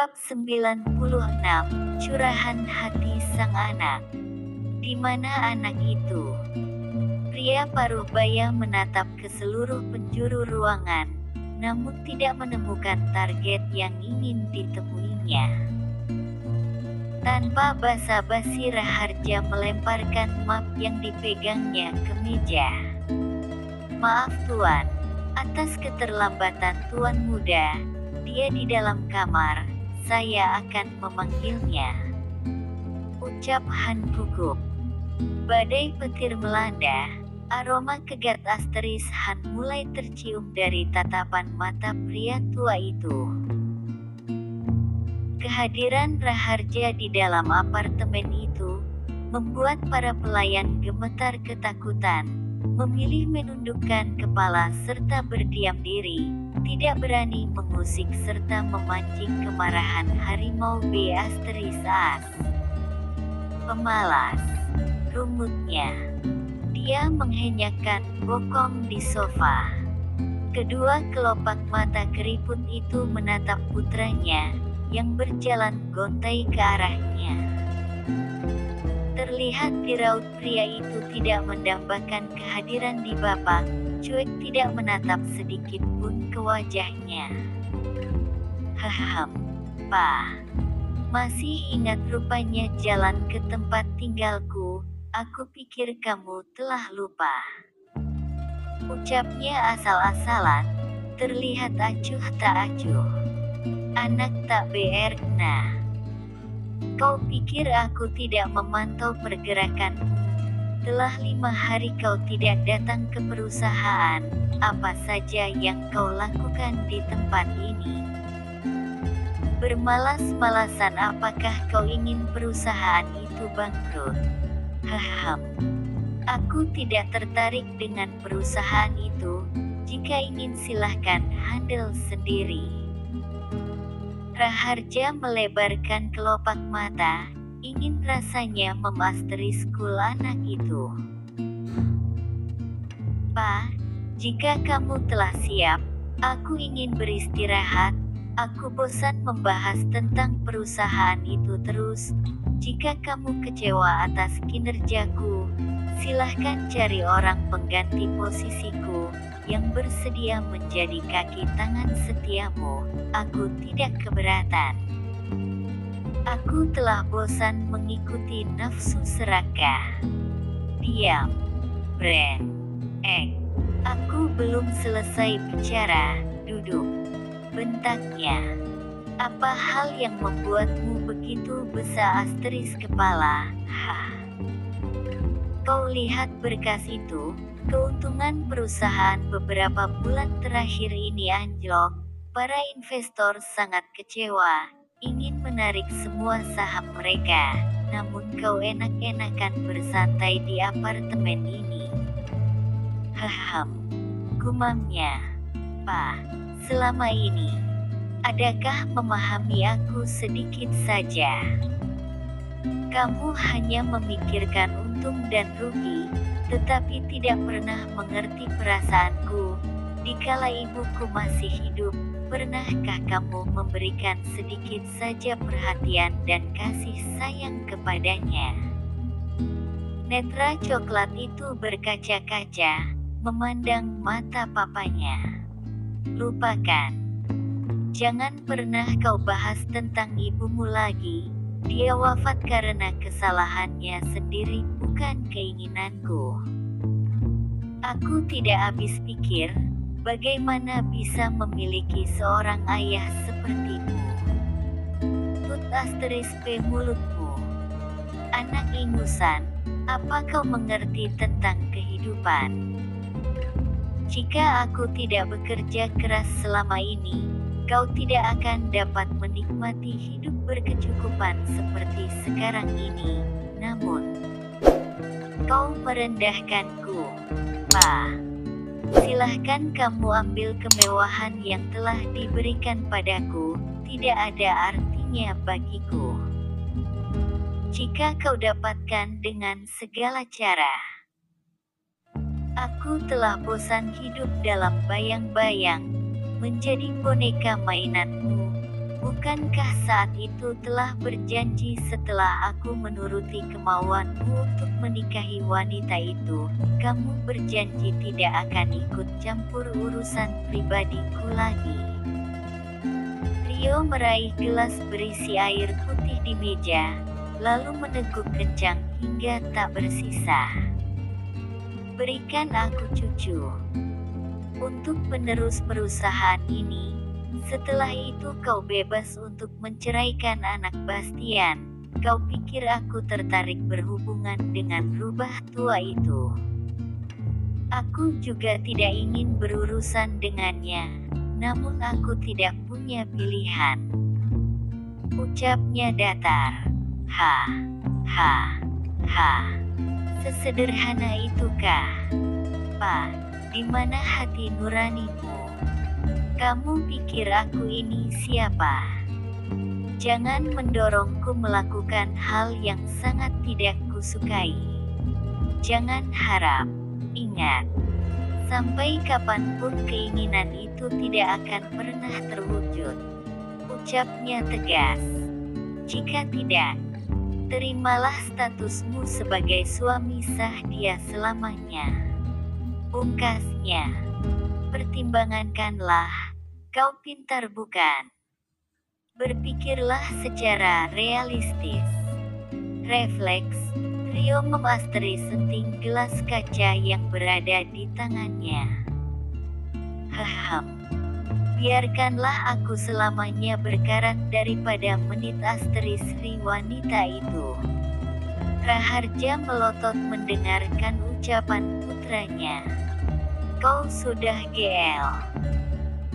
Bab 96, Curahan Hati Sang Anak. Di mana anak itu? Pria paruh baya menatap ke seluruh penjuru ruangan, namun tidak menemukan target yang ingin ditemuinya. Tanpa basa-basi Raharja melemparkan map yang dipegangnya ke meja. Maaf Tuan, atas keterlambatan Tuan Muda. Dia di dalam kamar, saya akan memanggilnya. Ucap Han gugup. Badai petir melanda, aroma kegat asteris Han mulai tercium dari tatapan mata pria tua itu. Kehadiran Raharja di dalam apartemen itu membuat para pelayan gemetar ketakutan, memilih menundukkan kepala serta berdiam diri, tidak berani mengusik serta memancing kemarahan harimau As. Pemalas, rumutnya. Dia menghenyakkan bokong di sofa. Kedua kelopak mata keriput itu menatap putranya, yang berjalan gontai ke arahnya. Terlihat di raut pria itu tidak mendambakan kehadiran di bapak, cuek tidak menatap sedikit pun ke wajahnya. Hahem, Pa. Masih ingat rupanya jalan ke tempat tinggalku, aku pikir kamu telah lupa. Ucapnya asal-asalan, terlihat acuh tak acuh. Anak tak berguna. Kau pikir aku tidak memantau pergerakanmu? Telah 5 hari kau tidak datang ke perusahaan, apa saja yang kau lakukan di tempat ini? Bermalas-malasan apakah kau ingin perusahaan itu bangkrut? Hahem. Aku tidak tertarik dengan perusahaan itu, jika ingin silahkan handle sendiri. Raharja melebarkan kelopak mata, ingin rasanya memasterisku anak itu. Pa, jika kamu telah siap, aku ingin beristirahat, aku bosan membahas tentang perusahaan itu terus. Jika kamu kecewa atas kinerjaku, silahkan cari orang pengganti posisiku, yang bersedia menjadi kaki tangan setiamu, aku tidak keberatan. Aku telah bosan mengikuti nafsu serakah. Diam. Brand. Aku belum selesai bicara, duduk. Bentaknya. Apa hal yang membuatmu begitu besar asteris kepala? Hah. Kau lihat berkas itu, keuntungan perusahaan beberapa bulan terakhir ini anjlok, para investor sangat kecewa, ingin menarik semua saham mereka, namun kau enak-enakan bersantai di apartemen ini. Hahem, gumamnya. Pa, selama ini, adakah memahami aku sedikit saja? Kamu hanya memikirkan untung dan rugi, tetapi tidak pernah mengerti perasaanku. Dikala ibuku masih hidup, pernahkah kamu memberikan sedikit saja perhatian dan kasih sayang kepadanya? Netra coklat itu berkaca-kaca, memandang mata papanya. Lupakan. Jangan pernah kau bahas tentang ibumu lagi. Dia wafat karena kesalahannya sendiri, bukan keinginanku. Aku tidak habis pikir, bagaimana bisa memiliki seorang ayah sepertimu. Tut asteris P mulutmu. Anak ingusan, apa kau mengerti tentang kehidupan? Jika aku tidak bekerja keras selama ini, kau tidak akan dapat menikmati hidup berkecukupan seperti sekarang ini. Namun, kau merendahkanku, Pa. Silahkan kamu ambil kemewahan yang telah diberikan padaku, tidak ada artinya bagiku. Jika kau dapatkan dengan segala cara. Aku telah bosan hidup dalam bayang-bayang, menjadi boneka mainanmu, Bukankah saat itu telah berjanji setelah aku menuruti kemauanmu untuk menikahi wanita itu, kamu berjanji tidak akan ikut campur urusan pribadiku lagi. Rio meraih gelas berisi air putih di meja, lalu meneguk kencang hingga tak bersisa. Berikan aku cucu. Untuk penerus perusahaan ini. Setelah itu kau bebas untuk menceraikan anak Bastian. Kau pikir aku tertarik berhubungan dengan rubah tua itu? Aku juga tidak ingin berurusan dengannya, namun aku tidak punya pilihan. Ucapnya datar. Ha, ha, ha. Sesederhana itukah? Pak, di mana hati nuranimu? Kamu pikir aku ini siapa? Jangan mendorongku melakukan hal yang sangat tidak kusukai. Jangan harap. Ingat, sampai kapanpun keinginan itu tidak akan pernah terwujud. Ucapnya tegas. Jika tidak, terimalah statusmu sebagai suami sah dia selamanya. Pungkasnya. Pertimbangkanlah, kau pintar bukan? Berpikirlah secara realistis. Refleks, Rio memasteri senting gelas kaca yang berada di tangannya. Biarkanlah aku selamanya berkarat daripada menit astri wanita itu. Raharja melotot mendengarkan ucapan putranya. Kau sudah GL.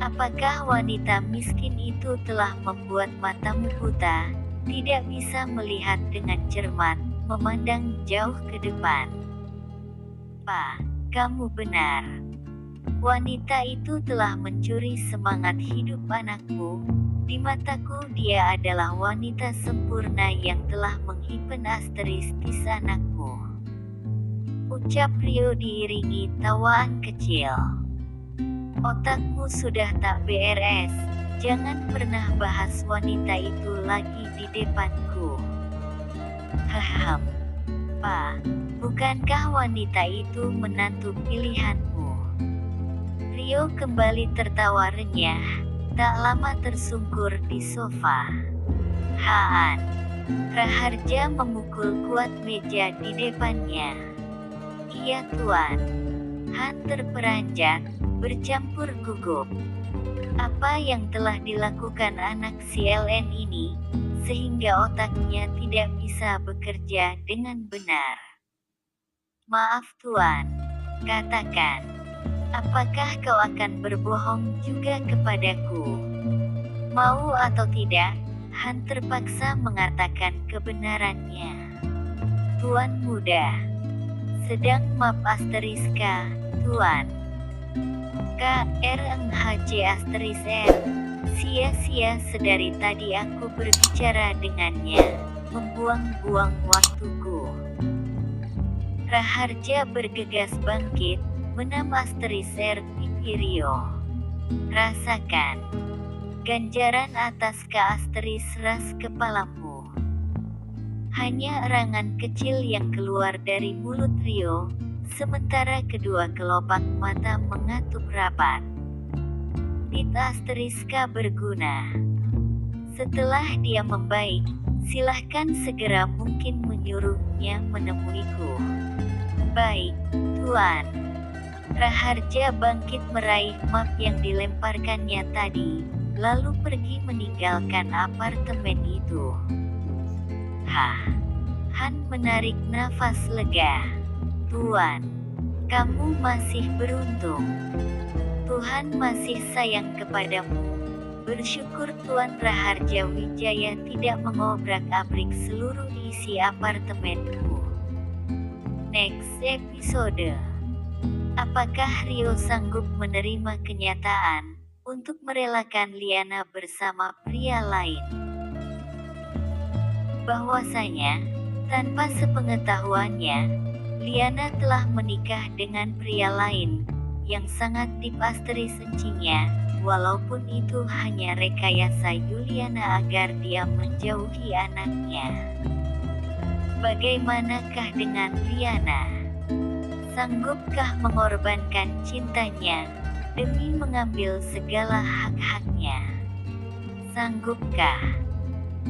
Apakah wanita miskin itu telah membuat matamu buta, tidak bisa melihat dengan cermat, memandang jauh ke depan? Pak, kamu benar. Wanita itu telah mencuri semangat hidup anakku. Di mataku dia adalah wanita sempurna yang telah menghipenasteristis anakku. Ucap Rio diiringi tawaan kecil. Otakmu sudah tak beres, jangan pernah bahas wanita itu lagi di depanku. Pak, bukankah wanita itu menantu pilihanmu? Rio kembali tertawa renyah, tak lama tersungkur di sofa. Haan. Raharja memukul kuat meja di depannya. Iya tuan. Han terperanjat, bercampur gugup. Apa yang telah dilakukan anak CLN ini, sehingga otaknya tidak bisa bekerja dengan benar? Maaf tuan, katakan, apakah kau akan berbohong juga kepadaku? Mau atau tidak, Han terpaksa mengatakan kebenarannya. Tuan muda, sedang map asteriska, tuan. KRMHC asteris R. Sia-sia sedari tadi aku berbicara dengannya, membuang-buang waktuku. Raharja bergegas bangkit, menam asteris R pipi Rio. Rasakan ganjaran atas asteris ras kepalamu. Hanya erangan kecil yang keluar dari mulut Rio, sementara kedua kelopak mata mengatup rapat. Bit asteriska berguna. Setelah dia membaik, silahkan segera mungkin menyuruhnya menemuiku. Baik, tuan. Raharja bangkit meraih map yang dilemparkannya tadi, lalu pergi meninggalkan apartemen itu. Han menarik nafas lega. Tuan, kamu masih beruntung. Tuhan masih sayang kepadamu. Bersyukur Tuan Raharja Wijaya tidak mengobrak-abrik seluruh isi apartemenku. Next episode. Apakah Rio sanggup menerima kenyataan untuk merelakan Liana bersama pria lain? Bahwasanya, tanpa sepengetahuannya, Liana telah menikah dengan pria lain, yang sangat dipasteris encinya, walaupun itu hanya rekayasa Yuliana agar dia menjauhi anaknya. Bagaimanakah dengan Liana? Sanggupkah mengorbankan cintanya demi mengambil segala hak-haknya? Sanggupkah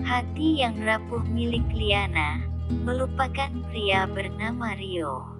hati yang rapuh milik Liana melupakan pria bernama Rio?